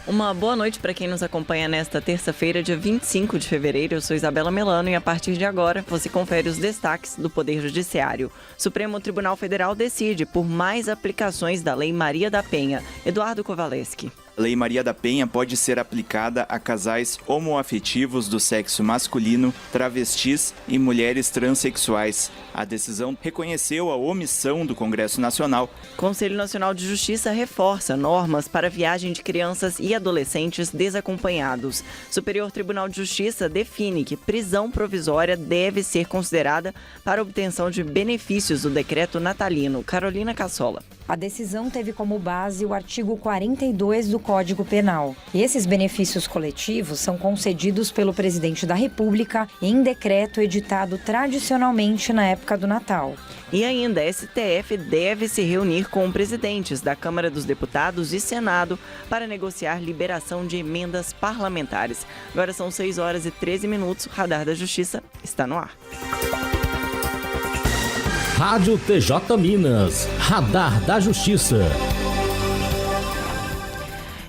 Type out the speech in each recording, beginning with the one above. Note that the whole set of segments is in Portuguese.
Uma boa noite para quem nos acompanha nesta terça-feira, dia 25 de fevereiro. Eu sou Isabela Melano e a partir de agora você confere os destaques do Poder Judiciário. Supremo Tribunal Federal decide por mais aplicações da Lei Maria da Penha. Eduardo Kovaleski. A Lei Maria da Penha pode ser aplicada a casais homoafetivos do sexo masculino, travestis e mulheres transexuais. A decisão reconheceu a omissão do Congresso Nacional. Conselho Nacional de Justiça reforça normas para viagem de crianças e adolescentes desacompanhados. Superior Tribunal de Justiça define que prisão provisória deve ser considerada para obtenção de benefícios do decreto natalino. Carolina Cassola. A decisão teve como base o artigo 42 do Código Penal. Esses benefícios coletivos são concedidos pelo presidente da República em decreto editado tradicionalmente na época do Natal. E ainda, a STF deve se reunir com presidentes da Câmara dos Deputados e Senado para negociar liberação de emendas parlamentares. Agora são 6 horas e 13 minutos. O Radar da Justiça está no ar. Rádio TJ Minas, Radar da Justiça.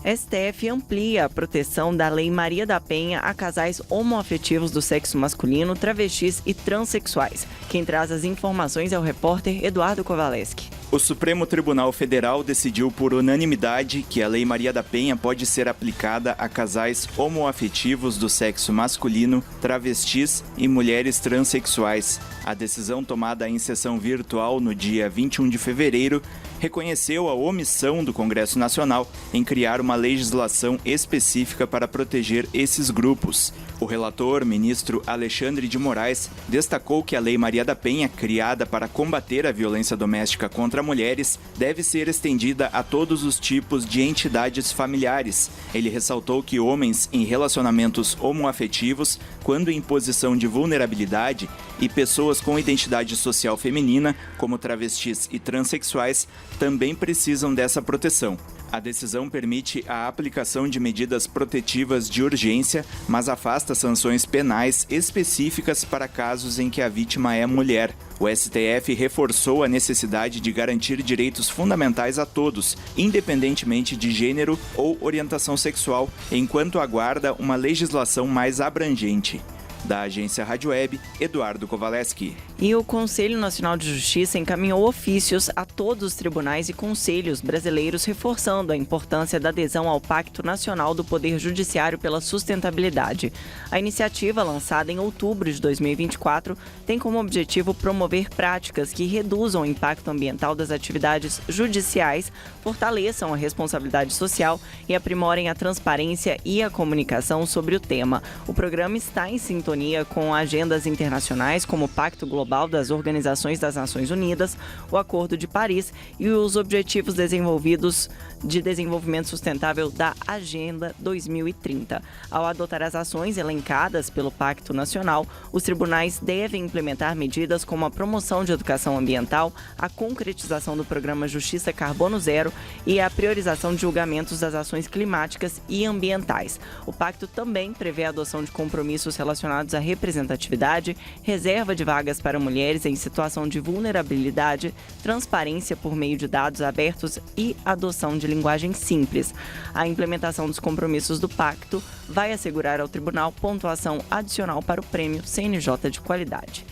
STF amplia a proteção da Lei Maria da Penha a casais homoafetivos do sexo masculino, travestis e transexuais. Quem traz as informações é o repórter Eduardo Kovaleski. O Supremo Tribunal Federal decidiu por unanimidade que a Lei Maria da Penha pode ser aplicada a casais homoafetivos do sexo masculino, travestis e mulheres transexuais. A decisão tomada em sessão virtual no dia 21 de fevereiro reconheceu a omissão do Congresso Nacional em criar uma legislação específica para proteger esses grupos. O relator, ministro Alexandre de Moraes, destacou que a Lei Maria da Penha, criada para combater a violência doméstica contra mulheres, deve ser estendida a todos os tipos de entidades familiares. Ele ressaltou que homens em relacionamentos homoafetivos, quando em posição de vulnerabilidade, e pessoas com identidade social feminina, como travestis e transexuais, também precisam dessa proteção. A decisão permite a aplicação de medidas protetivas de urgência, mas afasta sanções penais específicas para casos em que a vítima é mulher. O STF reforçou a necessidade de garantir direitos fundamentais a todos, independentemente de gênero ou orientação sexual, enquanto aguarda uma legislação mais abrangente. Da agência Rádio Web, Eduardo Kovaleski. E o Conselho Nacional de Justiça encaminhou ofícios a todos os tribunais e conselhos brasileiros, reforçando a importância da adesão ao Pacto Nacional do Poder Judiciário pela Sustentabilidade. A iniciativa, lançada em outubro de 2024, tem como objetivo promover práticas que reduzam o impacto ambiental das atividades judiciais, fortaleçam a responsabilidade social e aprimorem a transparência e a comunicação sobre o tema. O programa está em sintonia com agendas internacionais como o Pacto Global das Organizações das Nações Unidas, o Acordo de Paris e os Objetivos Desenvolvidos de Desenvolvimento Sustentável da Agenda 2030. Ao adotar as ações elencadas pelo Pacto Nacional, os tribunais devem implementar medidas como a promoção de educação ambiental, a concretização do programa Justiça Carbono Zero e a priorização de julgamentos das ações climáticas e ambientais. O pacto também prevê a adoção de compromissos relacionados à representatividade, reserva de vagas para mulheres em situação de vulnerabilidade, transparência por meio de dados abertos e adoção de linguagem simples. A implementação dos compromissos do pacto vai assegurar ao tribunal pontuação adicional para o prêmio CNJ de qualidade.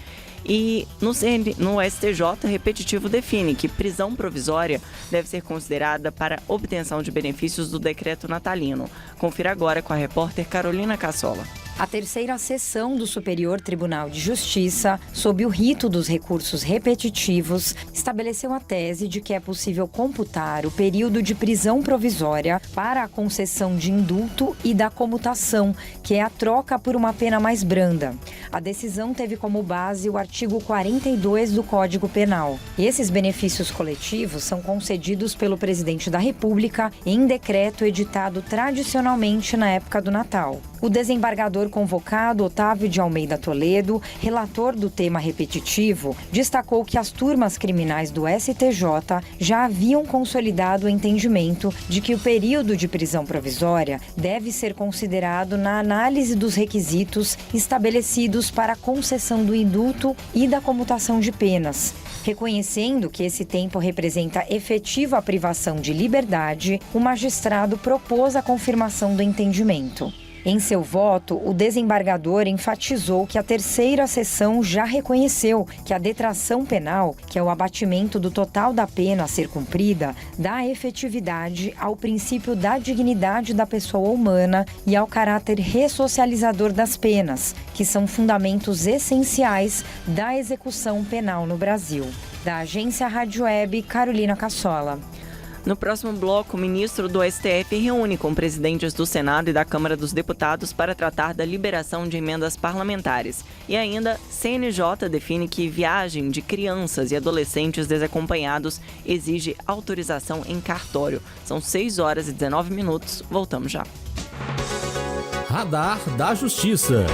E no STJ, repetitivo define que prisão provisória deve ser considerada para obtenção de benefícios do decreto natalino. Confira agora com a repórter Carolina Cassola. A terceira sessão do Superior Tribunal de Justiça, sob o rito dos recursos repetitivos, estabeleceu a tese de que é possível computar o período de prisão provisória para a concessão de indulto e da comutação, que é a troca por uma pena mais branda. A decisão teve como base o artigo 42 do Código Penal. Esses benefícios coletivos são concedidos pelo presidente da República em decreto editado tradicionalmente na época do Natal. O desembargador convocado, Otávio de Almeida Toledo, relator do tema repetitivo, destacou que as turmas criminais do STJ já haviam consolidado o entendimento de que o período de prisão provisória deve ser considerado na análise dos requisitos estabelecidos para a concessão do indulto e da comutação de penas. Reconhecendo que esse tempo representa efetiva privação de liberdade, o magistrado propôs a confirmação do entendimento. Em seu voto, o desembargador enfatizou que a terceira sessão já reconheceu que a detração penal, que é o abatimento do total da pena a ser cumprida, dá efetividade ao princípio da dignidade da pessoa humana e ao caráter ressocializador das penas, que são fundamentos essenciais da execução penal no Brasil. Da agência Rádio Web, Carolina Cassola. No próximo bloco, o ministro do STF reúne com presidentes do Senado e da Câmara dos Deputados para tratar da liberação de emendas parlamentares. E ainda, CNJ define que viagem de crianças e adolescentes desacompanhados exige autorização em cartório. São 6h19. Voltamos já. Radar da Justiça.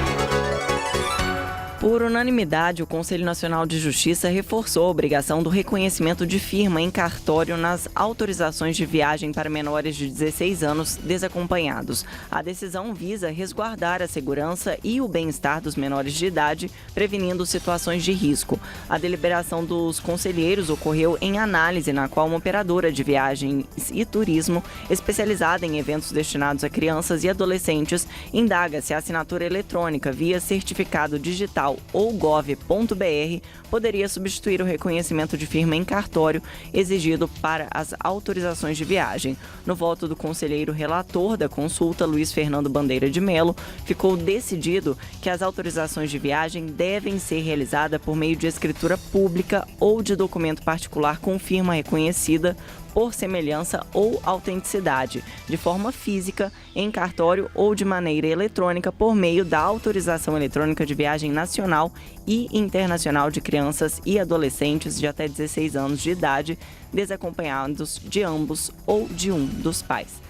Por unanimidade, o Conselho Nacional de Justiça reforçou a obrigação do reconhecimento de firma em cartório nas autorizações de viagem para menores de 16 anos desacompanhados. A decisão visa resguardar a segurança e o bem-estar dos menores de idade, prevenindo situações de risco. A deliberação dos conselheiros ocorreu em análise na qual uma operadora de viagens e turismo, especializada em eventos destinados a crianças e adolescentes, indaga se a assinatura eletrônica via certificado digital ou gov.br poderia substituir o reconhecimento de firma em cartório exigido para as autorizações de viagem. No voto do conselheiro relator da consulta, Luiz Fernando Bandeira de Mello, ficou decidido que as autorizações de viagem devem ser realizadas por meio de escritura pública ou de documento particular com firma reconhecida por semelhança ou autenticidade, de forma física, em cartório ou de maneira eletrônica por meio da autorização eletrônica de viagem nacional e internacional de crianças e adolescentes de até 16 anos de idade, desacompanhados de ambos ou de um dos pais.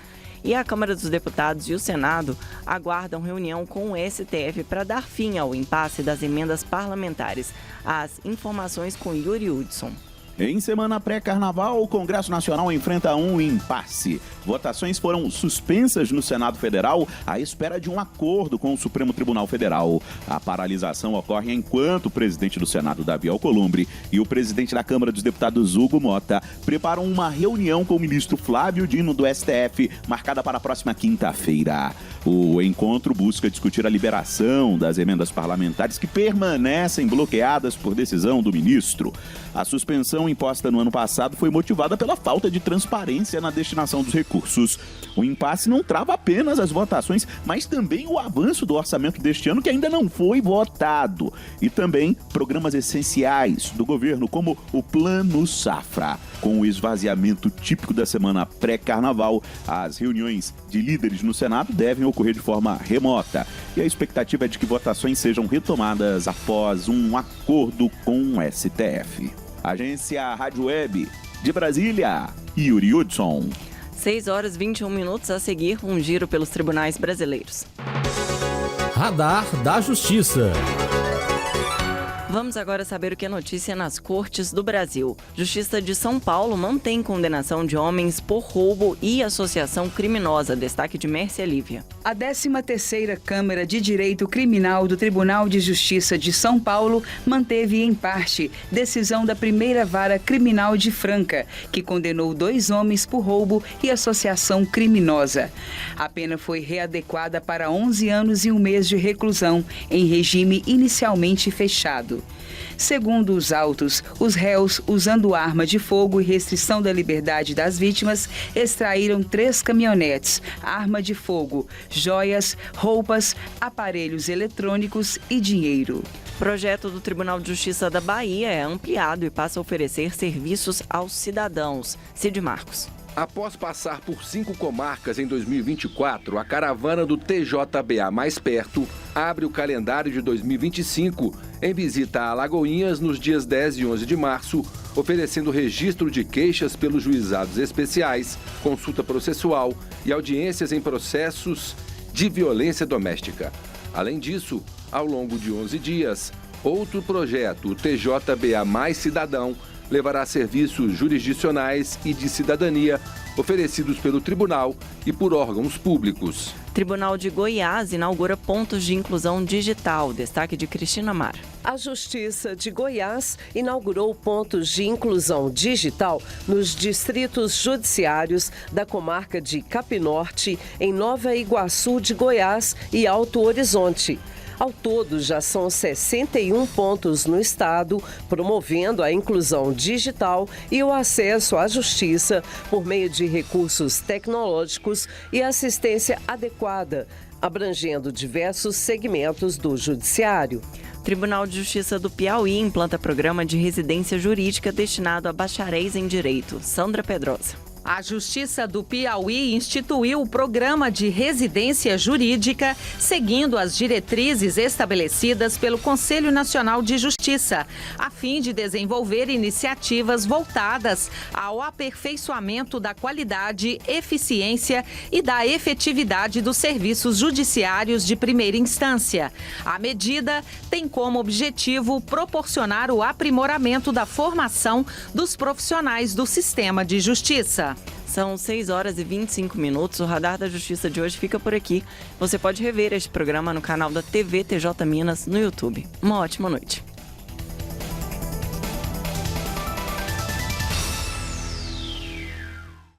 E a Câmara dos Deputados e o Senado aguardam reunião com o STF para dar fim ao impasse das emendas parlamentares. As informações com Yuri Hudson. Em semana pré-carnaval, o Congresso Nacional enfrenta um impasse. Votações foram suspensas no Senado Federal à espera de um acordo com o Supremo Tribunal Federal. A paralisação ocorre enquanto o presidente do Senado, Davi Alcolumbre, e o presidente da Câmara dos Deputados, Hugo Mota, preparam uma reunião com o ministro Flávio Dino do STF, marcada para a próxima quinta-feira. O encontro busca discutir a liberação das emendas parlamentares que permanecem bloqueadas por decisão do ministro. A suspensão imposta no ano passado foi motivada pela falta de transparência na destinação dos recursos. O impasse não trava apenas as votações, mas também o avanço do orçamento deste ano que ainda não foi votado. E também programas essenciais do governo, como o Plano Safra. Com o esvaziamento típico da semana pré-carnaval, as reuniões de líderes no Senado devem ocorrer de forma remota. E a expectativa é de que votações sejam retomadas após um acordo com o STF. Agência Rádio Web de Brasília, Yuri Hudson. 6h21 a seguir, um giro pelos tribunais brasileiros. Radar da Justiça. Vamos agora saber o que é notícia nas cortes do Brasil. Justiça de São Paulo mantém condenação de homens por roubo e associação criminosa. Destaque de Mércia Lívia. A 13ª Câmara de Direito Criminal do Tribunal de Justiça de São Paulo manteve em parte decisão da primeira vara criminal de Franca, que condenou 2 homens por roubo e associação criminosa. A pena foi readequada para 11 anos e 1 mês de reclusão, em regime inicialmente fechado. Segundo os autos, os réus, usando arma de fogo e restrição da liberdade das vítimas, extraíram 3 caminhonetes, arma de fogo, joias, roupas, aparelhos eletrônicos e dinheiro. O projeto do Tribunal de Justiça da Bahia é ampliado e passa a oferecer serviços aos cidadãos. Cid Marcos. Após passar por 5 comarcas em 2024, a caravana do TJBA Mais Perto abre o calendário de 2025 em visita a Alagoinhas nos dias 10 e 11 de março, oferecendo registro de queixas pelos juizados especiais, consulta processual e audiências em processos de violência doméstica. Além disso, ao longo de 11 dias, outro projeto, o TJBA Mais Cidadão, levará serviços jurisdicionais e de cidadania oferecidos pelo tribunal e por órgãos públicos. Tribunal de Goiás inaugura pontos de inclusão digital. Destaque de Cristina Mar. A Justiça de Goiás inaugurou pontos de inclusão digital nos distritos judiciários da comarca de Capinorte, em Nova Iguaçu de Goiás e Alto Horizonte. Ao todo, já são 61 pontos no estado, promovendo a inclusão digital e o acesso à justiça por meio de recursos tecnológicos e assistência adequada, abrangendo diversos segmentos do judiciário. Tribunal de Justiça do Piauí implanta programa de residência jurídica destinado a bacharéis em direito. Sandra Pedrosa. A Justiça do Piauí instituiu o programa de residência jurídica, seguindo as diretrizes estabelecidas pelo Conselho Nacional de Justiça, a fim de desenvolver iniciativas voltadas ao aperfeiçoamento da qualidade, eficiência e da efetividade dos serviços judiciários de primeira instância. A medida tem como objetivo proporcionar o aprimoramento da formação dos profissionais do sistema de justiça. São 6 horas e 25 minutos. O Radar da Justiça de hoje fica por aqui. Você pode rever este programa no canal da TV TJ Minas no YouTube. Uma ótima noite.